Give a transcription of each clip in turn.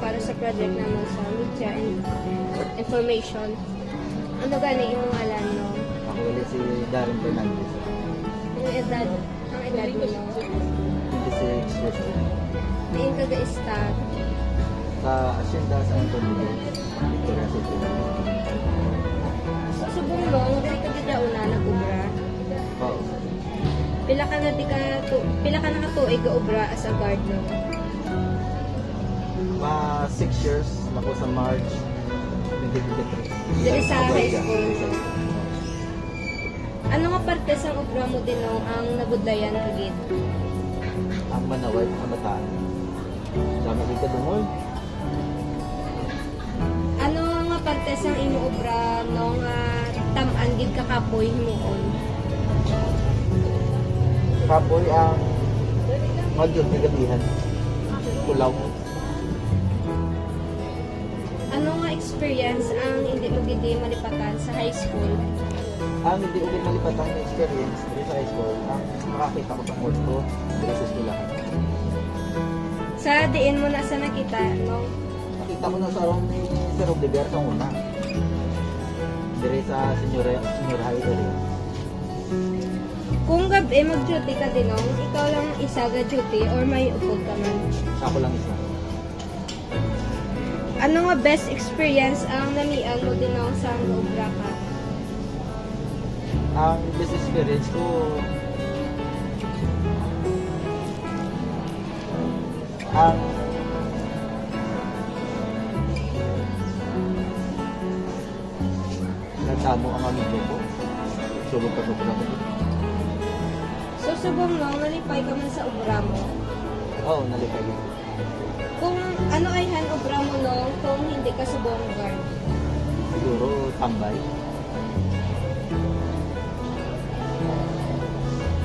para sa project naman sa media and information. Ano gani yung ngalan no? Ako ulit si Darren Fernandez. Ang edad mo no? 26 years old. Diin ka ga-start. Sa Hacienda San Antonio, Victoria City. So, subong mo, ang dali ka gadauna nag-ubra. Oo. Pila ka na katuig ga-ubra as a guard no? Mga 6 years na po sa March 2023. Dili sa high school. Ano nga parte sa ubra mo din no, ang nabudlayan kagid? Ang manaway ng kabataan. Dami ka dumol. Ano nga parte sa imo ubra no nga tam-an gid kakapoy himuon? Kapoy ang magyod na gabihan. Kulaw. Ano nga experience ang hindi mo gid malipatan sa high school? Ang hindi ko malipatan na experience dito sa high school, ang makakita ko sa course ko dito sa eskwelahan. Sa diin mo na sa nakita no? Nakita ko na sa room ni Sir Oliver sa una. Dire sa senior high area. Kung gabi mag-duty ka din no, ikaw lang isa ga duty or may upod ka man? Ako lang isa. Ano nga best experience ang namian mo din no, sa ubra ka? Ang best experience ko, ang nagtamo ang amigo ko. Sulog pa ko na ko. So subong no, nalipay ka man sa ubra mo. Oo, nalipay ko. Kung ano ay han ubra mo no, kung hindi ka subong guard. Siguro tambay.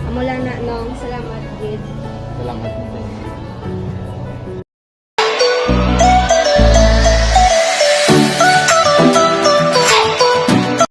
Amula na nong, salamat gid. Salamat mo.